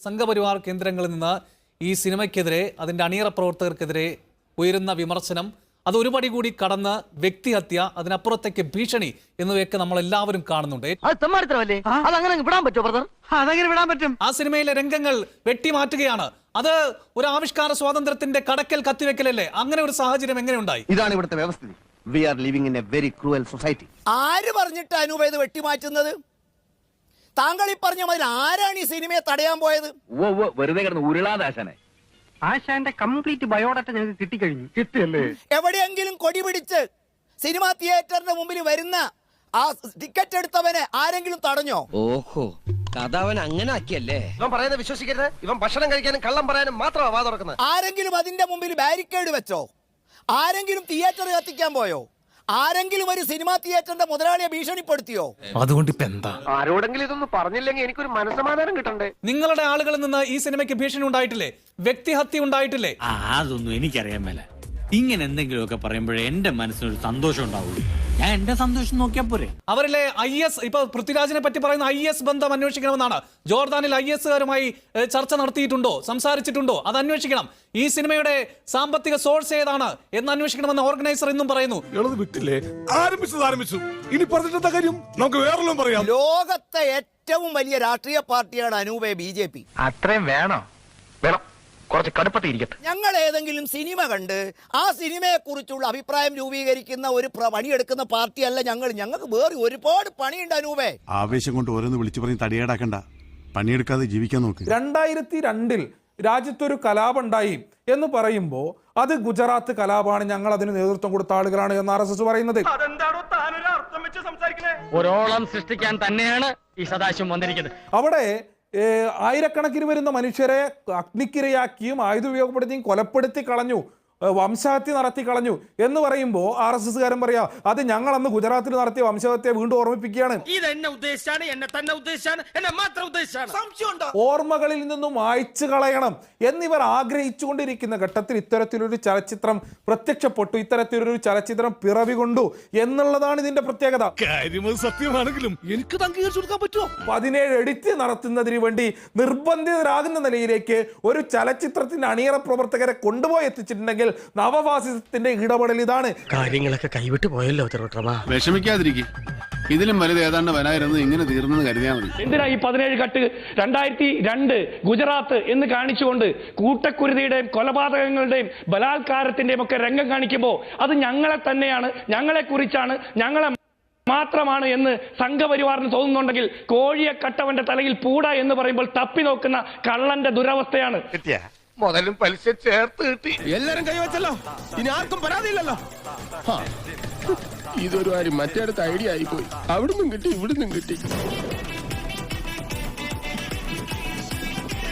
സംഘപരിവാർ കേന്ദ്രങ്ങളിൽ നിന്ന് ഈ സിനിമയ്ക്കെതിരെ അതിൻ്റെ അണിയറ പ്രവർത്തകർക്കെതിരെ ഉയരുന്ന വിമർശനം അത് ഒരു പടി കൂടി കടന്ന് വ്യക്തിഹത്യ, അതിനപ്പുറത്തേക്ക് ഭീഷണി എന്നിവയൊക്കെ നമ്മൾ എല്ലാവരും കാണുന്നുണ്ട്. ആ സിനിമയിലെ രംഗങ്ങൾ വെട്ടിമാറ്റുകയാണ്. അത് ഒരു ആവിഷ്കാര സ്വാതന്ത്ര്യത്തിന്റെ കടക്കൽ കത്തിവെക്കലല്ലേ? അങ്ങനെ ഒരു സാഹചര്യം എങ്ങനെ ഉണ്ടായി? ഇതാണ് ഇവിടുത്തെ വ്യവസ്ഥിതി. We are living in a very cruel society. ആര് പറഞ്ഞിട്ട് അനൂപ് ഇത് വെട്ടിമാറ്റുന്നത്? താങ്കൾ ഈ പറഞ്ഞ മാതിരി ആരാണ് ഈ സിനിമയെ തടയാൻ പോയത്? വെറുതെ കിടന്ന് ഉരുളാദാശനെ. ആശാന്റെ കംപ്ലീറ്റ് ബയോഡാറ്റ ഞങ്ങൾക്ക് കിട്ടിക്കഴിഞ്ഞു. കിട്ടിയല്ലേ? എവിടെയെങ്കിലും കൊടി പിടിച്ച് സിനിമാ തിയേറ്ററിന്റെ മുമ്പിൽ വരുന്ന ആ ടിക്കറ്റ് എടുത്തവനെ ആരെങ്കിലും തടഞ്ഞോ? ഓഹോ, കഥ അവൻ അങ്ങനെ ആക്കിയല്ലേ? ഇവൻ പറയുന്നത് വിശ്വസിക്കരുത്. ഇവൻ ഭക്ഷണം കഴിക്കാനും കള്ളം പറയാനും മാത്രമാണ് വാ തുറക്കുന്നത്. ആരെങ്കിലും അതിന്റെ മുമ്പിൽ ബാരിക്കേഡ് വെച്ചോ? ആരെങ്കിലും തിയേറ്റർ കത്തിക്കാൻ പോയോ? ആരെങ്കിലും ഒരു സിനിമാ തിയേറ്ററിന്റെ മുതലാളിയെ ഭീഷണിപ്പെടുത്തിയോ? അതുകൊണ്ട് ഇപ്പൊ എന്താ? ആരോടെങ്കിലും ഇതൊന്നും പറഞ്ഞില്ലെങ്കിൽ എനിക്കൊരു മനസ്സമാധാനം കിട്ടണ്ടേ? നിങ്ങളുടെ ആളുകളിൽ നിന്ന് ഈ സിനിമയ്ക്ക് ഭീഷണി ഉണ്ടായിട്ടില്ലേ? വ്യക്തിഹത്യ ഉണ്ടായിട്ടില്ലേ? അതൊന്നും എനിക്കറിയാൻ മേല. ഇങ്ങനെ എന്തെങ്കിലുമൊക്കെ പറയുമ്പോഴേ എന്റെ മനസ്സിനൊരു സന്തോഷം ഉണ്ടാവുള്ളൂ. ഞാൻ എന്റെ സന്തോഷം നോക്കിയാ പോരെ. അവരിലെ IS ഇപ്പൊ പൃഥ്വിരാജിനെ പറ്റി പറയുന്ന IS ബന്ധം അന്വേഷിക്കണമെന്നാണ്. ജോർദാനിൽ IS-കാരുമായി ചർച്ച നടത്തിയിട്ടുണ്ടോ, സംസാരിച്ചിട്ടുണ്ടോ? അത് അന്വേഷിക്കണം. ഈ സിനിമയുടെ സാമ്പത്തിക സോഴ്സ് ഏതാണ് എന്ന് അന്വേഷിക്കണമെന്ന് ഓർഗനൈസർ എന്നും പറയുന്നു. ലോകത്തെ ഏറ്റവും വലിയ രാഷ്ട്രീയ പാർട്ടിയാണ് അനൂപെ BJP. അത്രയും വേണോ? വേണം, കുറച്ച് കടുപ്പത്തിരിക്കട്ടെ. ഞങ്ങൾ ഏതെങ്കിലും സിനിമ കണ്ട് ആ സിനിമയെ കുറിച്ചുള്ള അഭിപ്രായം രൂപീകരിക്കുന്ന ഒരു പണിയെടുക്കുന്ന പാർട്ടിയല്ല ഞങ്ങൾ. ഞങ്ങൾക്ക് വേറെ ഒരുപാട് പണിയുണ്ട് അനൂപേ. ആവേശം കൊണ്ട് ഓരോന്ന് വിളിച്ചു പറഞ്ഞ് തടിയേടാക്കണ്ട, പണിയെടുക്കാതെ ജീവിക്കാൻ നോക്ക്. 2002 രാജ്യത്തൊരു കലാപം ഉണ്ടായി എന്ന് പറയുമ്പോൾ അത് ഗുജറാത്ത് കലാപമാണ്, ഞങ്ങൾ അതിന് നേതൃത്വം കൊടുത്ത ആളുകളാണ് എന്ന് RSS പറയുന്നത്. ഒരോളം സൃഷ്ടിക്കാൻ തന്നെയാണ് ഈ സദാശിവം വന്നിരിക്കുന്നത്. അവിടെ ആയിരക്കണക്കിന് വരുന്ന മനുഷ്യരെ അഗ്നിക്കിരയാക്കിയും ആയുധ ഉപയോഗപ്പെടുത്തിയും കൊലപ്പെടുത്തി കളഞ്ഞു, വംശഹത്യ നടത്തി കളഞ്ഞു എന്ന് പറയുമ്പോൾ RSS-കാരൻ പറയാ അത് ഞങ്ങൾ അന്ന് ഗുജറാത്തിൽ നടത്തിയ വംശഹത്യ വീണ്ടും ഓർമ്മിപ്പിക്കുകയാണ്. ഓർമ്മകളിൽ നിന്നും മായ്ച്ചു കളയണം എന്നിവർ ആഗ്രഹിച്ചുകൊണ്ടിരിക്കുന്ന ഘട്ടത്തിൽ ഇത്തരത്തിലൊരു ചലച്ചിത്രം പ്രത്യക്ഷപ്പെട്ടു, ഇത്തരത്തിലൊരു ചലച്ചിത്രം പിറവി കൊണ്ടു എന്നുള്ളതാണ് ഇതിന്റെ പ്രത്യേകത. സത്യമാണെങ്കിലും എനിക്ക് അംഗീകരിച്ചു കൊടുക്കാൻ പറ്റുമോ? 17 എഡിറ്റ് നടത്തുന്നതിന് വേണ്ടി നിർബന്ധിതരാകുന്ന നിലയിലേക്ക് ഒരു ചലച്ചിത്രത്തിന്റെ അണിയറ പ്രവർത്തകരെ കൊണ്ടുപോയി എത്തിച്ചിട്ടുണ്ടെങ്കിൽ നവഫാസിസത്തിന്റെ ഇടപെടൽ ഇതാണ്. കാര്യങ്ങളൊക്കെ കൈവിട്ട് പോയല്ലോ. വിഷമിക്കാതിരിക്കും, ഇതിലും വലുത് ഏതാണ്ട് വരായിരുന്നു. ഇങ്ങനെ തീർന്നെന്ന് കരുതിയാൽ മതി. എന്തിനാ ഈ 17 കട്ട് 2002 ഗുജറാത്ത് എന്ന് കാണിച്ചുകൊണ്ട് കൂട്ടക്കുരുതിയുടെയും കൊലപാതകങ്ങളുടെയും ബലാത്കാരത്തിന്റെയും ഒക്കെ രംഗം കാണിക്കുമ്പോൾ അത് ഞങ്ങളെ തന്നെയാണ്, ഞങ്ങളെ കുറിച്ചാണ്, ഞങ്ങളെ മാത്രമാണ് എന്ന് സംഘപരിവാറിന് തോന്നുന്നുണ്ടെങ്കിൽ കോഴിയെ കട്ടവന്റെ തലയിൽ പൂട എന്ന് പറയുമ്പോൾ തപ്പി നോക്കുന്ന കള്ളന്റെ ദുരവസ്ഥയാണ്. മുതലും പലിശ ചേർത്ത് കിട്ടി. എല്ലാരും കൈവച്ചല്ലോ, ഇനി ആർക്കും പരാതിയില്ലല്ലോ. ഇതൊരു കാര്യം മറ്റേടത്ത് ഐഡിയ ആയിപ്പോയി. അവിടുന്നും കിട്ടി, ഇവിടുന്നും കിട്ടി.